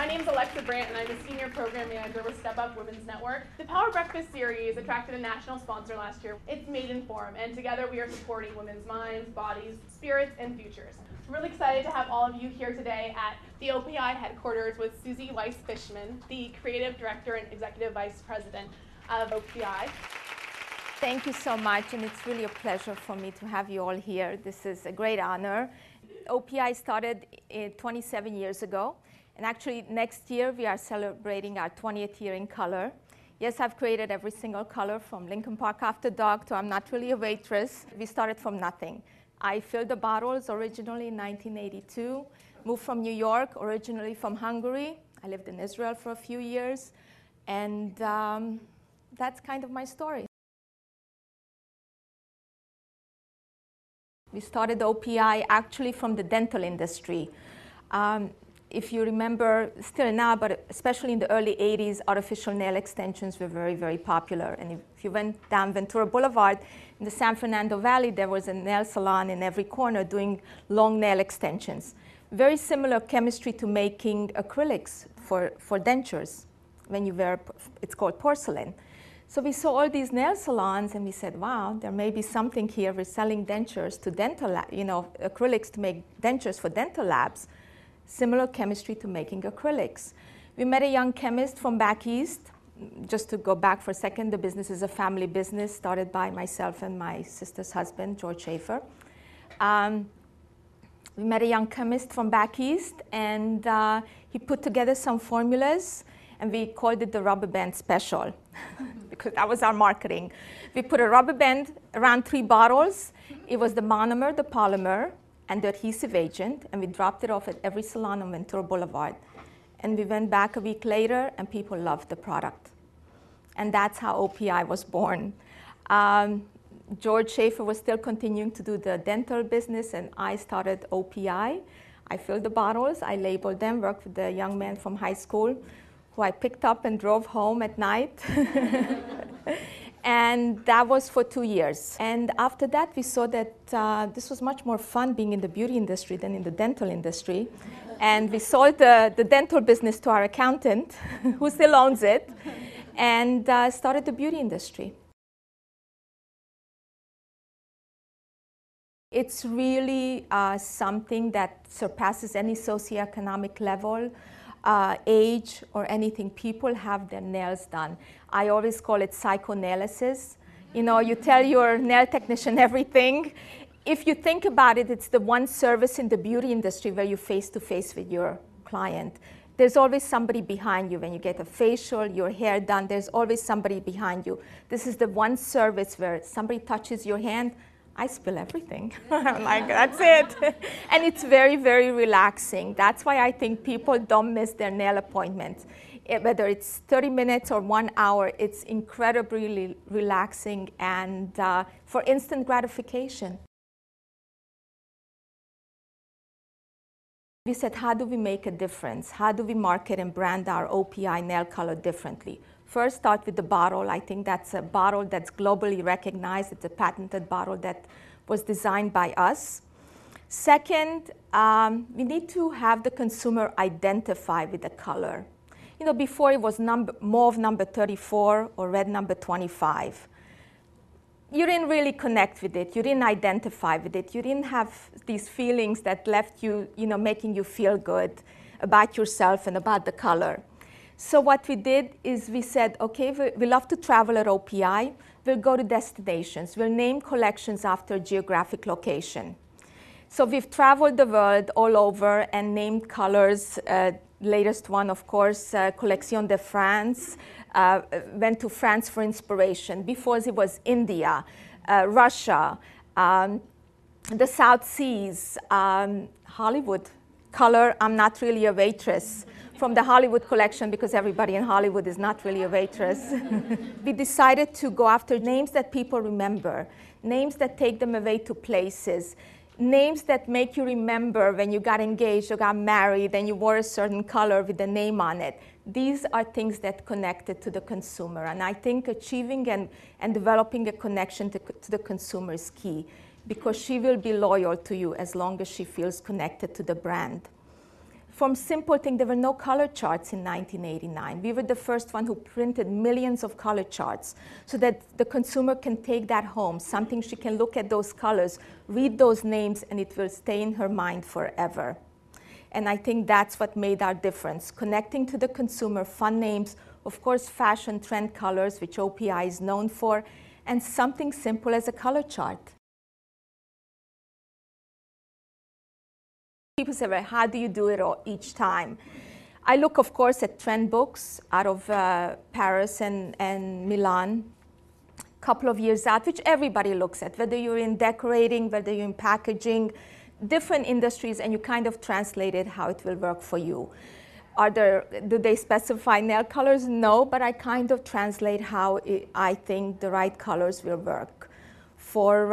My name is Alexa Brandt, and I'm a Senior Program Manager with Step Up Women's Network. The Power Breakfast Series attracted a national sponsor last year. It's Maiden Forum, and together we are supporting women's minds, bodies, spirits, and futures. I'm really excited to have all of you here today at the OPI headquarters with Suzi Weiss Fischmann, the Creative Director and Executive Vice President of OPI. Thank you so much, and it's really a pleasure for me to have you all here. This is a great honor. OPI started 27 years ago, and actually next year we are celebrating our 20th year in color. Yes, I've created every single color from Lincoln Park After Dark to I'm Not Really a Waitress. We started from nothing. I filled the bottles originally in 1982, moved from New York, originally from Hungary. I lived in Israel for a few years, and that's kind of my story. We started OPI actually from the dental industry. If you remember, still now, but especially in the early 80s, artificial nail extensions were very, very popular. And if you went down Ventura Boulevard in the San Fernando Valley, there was a nail salon in every corner doing long nail extensions. Very similar chemistry to making acrylics for dentures. When you wear, it's called porcelain. So we saw all these nail salons, and we said, wow, there may be something here. We're selling dentures to dental, acrylics to make dentures for dental labs. Similar chemistry to making acrylics. We met a young chemist from back east. Just to go back for a second, the business is a family business started by myself and my sister's husband, George Schaefer. We met a young chemist from back east, and he put together some formulas, and we called it the rubber band special because that was our marketing. We put a rubber band around 3 bottles. It was the monomer, the polymer, and the adhesive agent, and we dropped it off at every salon on Ventura Boulevard. And we went back a week later, and people loved the product. And that's how OPI was born. George Schaefer was still continuing to do the dental business, and I started OPI. I filled the bottles, I labeled them, worked with the young man from high school who I picked up and drove home at night. And that was for 2 years. And after that, we saw that this was much more fun being in the beauty industry than in the dental industry. And we sold the dental business to our accountant, who still owns it, and started the beauty industry. It's really something that surpasses any socioeconomic level, age, or anything. People have their nails done. I always call it psychoanalysis. You know, you tell your nail technician everything. If you think about it, it's the one service in the beauty industry where you're face-to-face with your client. There's always somebody behind you. When you get a facial, your hair done, there's always somebody behind you. This is the one service where somebody touches your hand, I spill everything. I'm like, that's it. And it's very, very relaxing. That's why I think people don't miss their nail appointments. Whether it's 30 minutes or 1 hour, it's incredibly relaxing and for instant gratification. We said, how do we make a difference? How do we market and brand our OPI nail color differently? First, start with the bottle. I think that's a bottle that's globally recognized. It's a patented bottle that was designed by us. Second, we need to have the consumer identify with the color. You know, before it was mauve number 34 or red number 25. You didn't really connect with it. You didn't identify with it. You didn't have these feelings that left you, making you feel good about yourself and about the color. So what we did is we said, okay, we love to travel at OPI. We'll go to destinations. We'll name collections after geographic location. So we've traveled the world all over and named colors. Latest one, of course, Collection de France. Went to France for inspiration. Before it was India, Russia, the South Seas, Hollywood. Color, I'm Not Really a Waitress. From the Hollywood collection, because everybody in Hollywood is not really a waitress. We decided to go after names that people remember, names that take them away to places, names that make you remember when you got engaged or got married and you wore a certain color with a name on it. These are things that connected to the consumer. And I think achieving and developing a connection to the consumer is key, because she will be loyal to you as long as she feels connected to the brand. from simple thing, there were no color charts in 1989. We were the first one who printed millions of color charts so that the consumer can take that home, something she can look at those colors, read those names, and it will stay in her mind forever. And I think that's what made our difference, connecting to the consumer, fun names, of course, fashion trend colors, which OPI is known for, and something simple as a color chart. People say, well, how do you do it all each time? I look, of course, at trend books out of Paris and Milan, a couple of years out, which everybody looks at, whether you're in decorating, whether you're in packaging, different industries, and you kind of translate it how it will work for you. Do they specify nail colors? No, but I kind of translate how I think the right colors will work for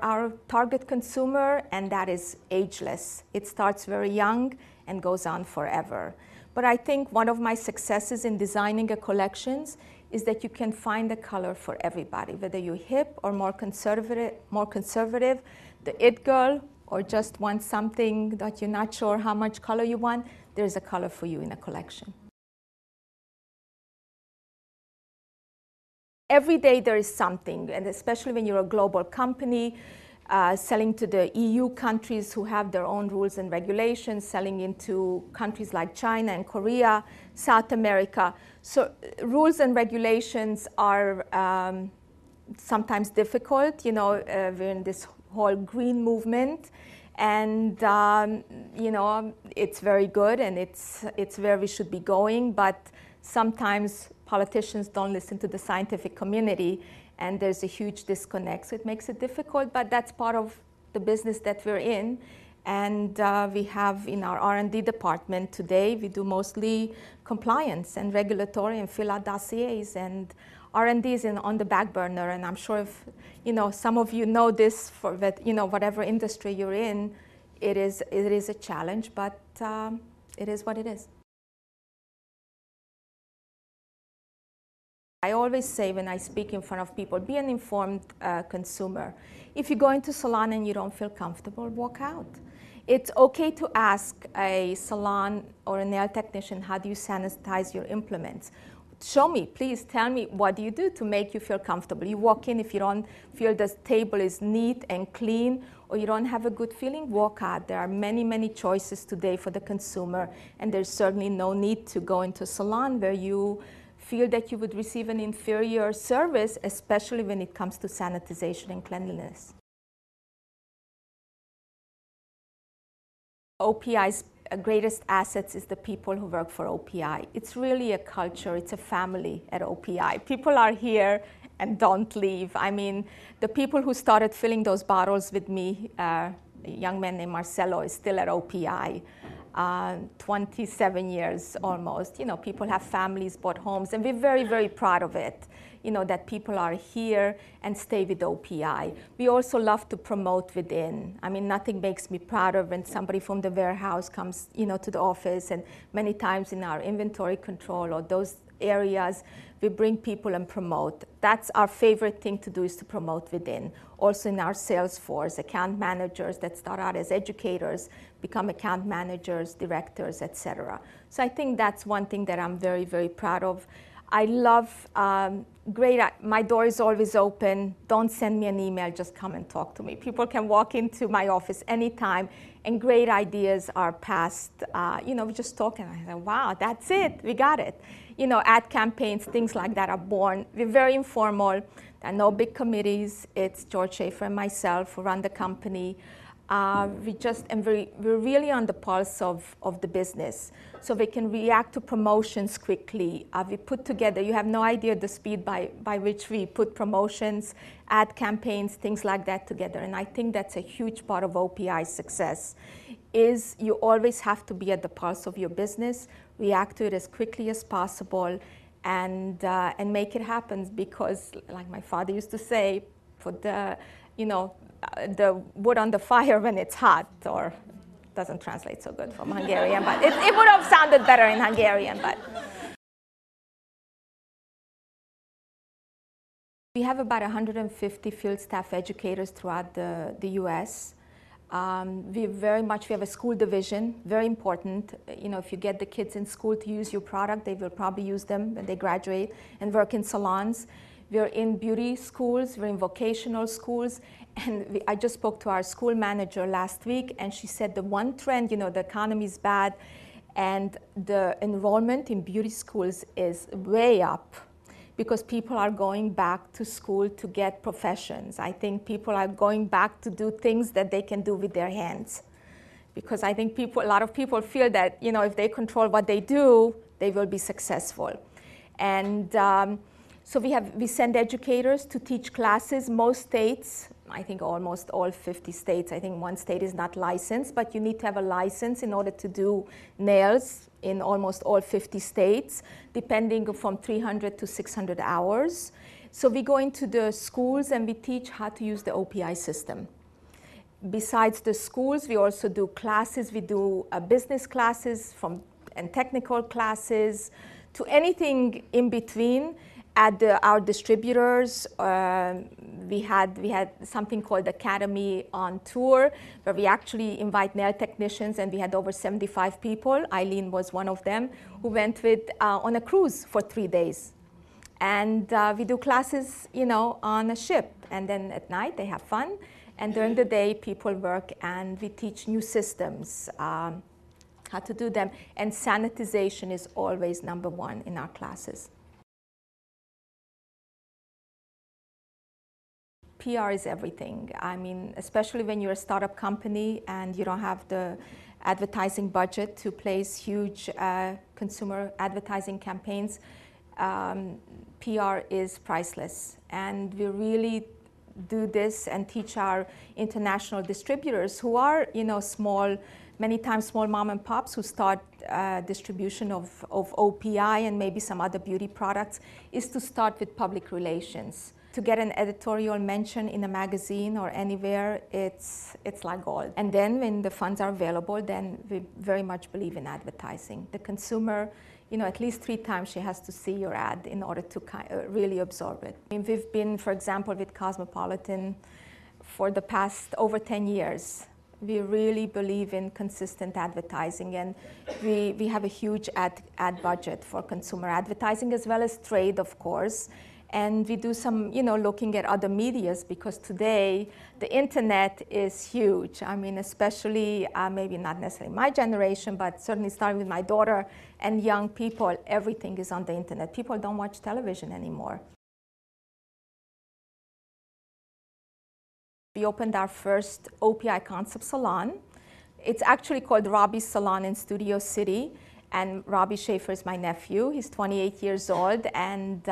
our target consumer, and that is ageless. It starts very young and goes on forever. But I think one of my successes in designing a collections is that you can find a color for everybody, whether you're hip or more conservative, the it girl, or just want something that you're not sure how much color you want, there's a color for you in a collection. Every day there is something, and especially when you're a global company, selling to the EU countries who have their own rules and regulations, selling into countries like China and Korea, South America. So rules and regulations are sometimes difficult. You know, we're in this whole green movement, and you know, it's very good, and it's where we should be going, but sometimes politicians don't listen to the scientific community, and there's a huge disconnect. So it makes it difficult, but that's part of the business that we're in. And we have in our R&D department today, we do mostly compliance and regulatory and fill out dossiers, and R&D is on the back burner. And I'm sure if, you know, some of you know this, for that, you know, whatever industry you're in, it is a challenge, but it is what it is. I always say when I speak in front of people, be an informed consumer. If you go into a salon and you don't feel comfortable, walk out. It's okay to ask a salon or a nail technician, how do you sanitize your implements? Show me, please tell me, what do you do to make you feel comfortable? You walk in, if you don't feel the table is neat and clean, or you don't have a good feeling, walk out. There are many, many choices today for the consumer, and there's certainly no need to go into a salon where you feel that you would receive an inferior service, especially when it comes to sanitization and cleanliness. OPI's greatest assets is the people who work for OPI. It's really a culture, it's a family at OPI. People are here and don't leave. I mean, the people who started filling those bottles with me, a young man named Marcelo is still at OPI. 27 years almost. You know, people have families, bought homes, and we're very, very proud of it. You know, that people are here and stay with OPI. We also love to promote within. I mean, nothing makes me prouder when somebody from the warehouse comes, you know, to the office, and many times in our inventory control or those areas, we bring people and promote. That's our favorite thing to do, is to promote within. Also in our sales force, account managers that start out as educators become account managers, directors, etc. So I think that's one thing that I'm very, very proud of. I love my door is always open. Don't send me an email, just come and talk to me. People can walk into my office anytime, and great ideas are passed. You know, we just talk, and I say, wow, that's it, we got it. You know, ad campaigns, things like that are born. We're very informal. There are no big committees. It's George Schaefer and myself who run the company. We're really on the pulse of the business, so we can react to promotions quickly. We put together, you have no idea the speed by which we put promotions, ad campaigns, things like that together. And I think that's a huge part of OPI's success, is you always have to be at the pulse of your business, react to it as quickly as possible, and make it happen. Because, like my father used to say, put the wood on the fire when it's hot, or doesn't translate so good from Hungarian, but it would have sounded better in Hungarian. But we have about 150 field staff educators throughout the US. We have a school division, very important. You know, if you get the kids in school to use your product, they will probably use them when they graduate and work in salons. We're in beauty schools, we're in vocational schools, and I just spoke to our school manager last week, and she said the one trend, you know, the economy is bad, and the enrollment in beauty schools is way up because people are going back to school to get professions. I think people are going back to do things that they can do with their hands. Because I think a lot of people feel that, you know, if they control what they do, they will be successful. And so we send educators to teach classes. Most states, I think almost all 50 states, I think one state is not licensed, but you need to have a license in order to do nails in almost all 50 states, depending from 300 to 600 hours. So we go into the schools and we teach how to use the OPI system. Besides the schools, we also do classes. We do business classes and technical classes to anything in between. At our distributors, we had something called Academy on Tour, where we actually invite nail technicians, and we had over 75 people. Eileen was one of them, who went on a cruise for 3 days. And we do classes, you know, on a ship, and then at night they have fun, and during the day people work, and we teach new systems, how to do them, and sanitization is always number one in our classes. PR is everything. I mean, especially when you're a startup company and you don't have the advertising budget to place huge consumer advertising campaigns, PR is priceless. And we really do this and teach our international distributors who are, you know, many times small mom and pops who start distribution of OPI and maybe some other beauty products, is to start with public relations. To get an editorial mention in a magazine or anywhere, it's like gold. And then when the funds are available, then we very much believe in advertising. The consumer, you know, at least 3 times she has to see your ad in order to really absorb it. I mean, we've been, for example, with Cosmopolitan for the past over 10 years. We really believe in consistent advertising, and we have a huge ad budget for consumer advertising as well as trade, of course. And we do some, you know, looking at other medias, because today the internet is huge. I mean, especially maybe not necessarily my generation, but certainly starting with my daughter and young people, everything is on the internet. People don't watch television anymore. We opened our first OPI Concept Salon. It's actually called Robbie's Salon in Studio City. And Robbie Schaefer is my nephew. He's 28 years old and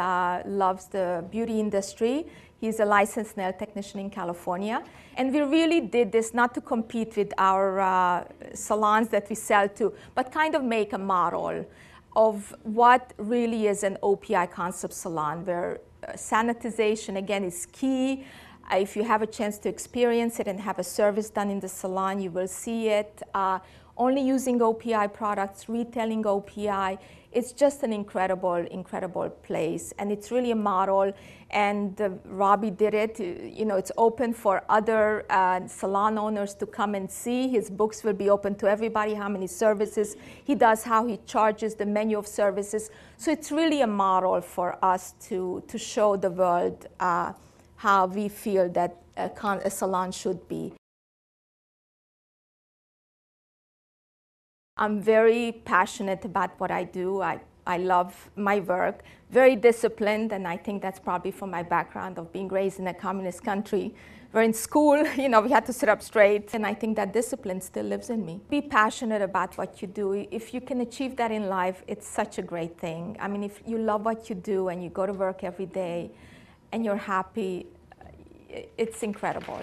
loves the beauty industry. He's a licensed nail technician in California. And we really did this not to compete with our salons that we sell to, but kind of make a model of what really is an OPI Concept Salon, where sanitization, again, is key. If you have a chance to experience it and have a service done in the salon, you will see it. Only using OPI products, retailing OPI, it's just an incredible, incredible place. And it's really a model. And Robbie did it. You know, it's open for other salon owners to come and see. His books will be open to everybody, how many services he does, how he charges, the menu of services. So it's really a model for us to show the world how we feel that a salon should be. I'm very passionate about what I do. I love my work, very disciplined, and I think that's probably from my background of being raised in a communist country, where in school, you know, we had to sit up straight, and I think that discipline still lives in me. Be passionate about what you do. If you can achieve that in life, it's such a great thing. I mean, if you love what you do and you go to work every day and you're happy, it's incredible.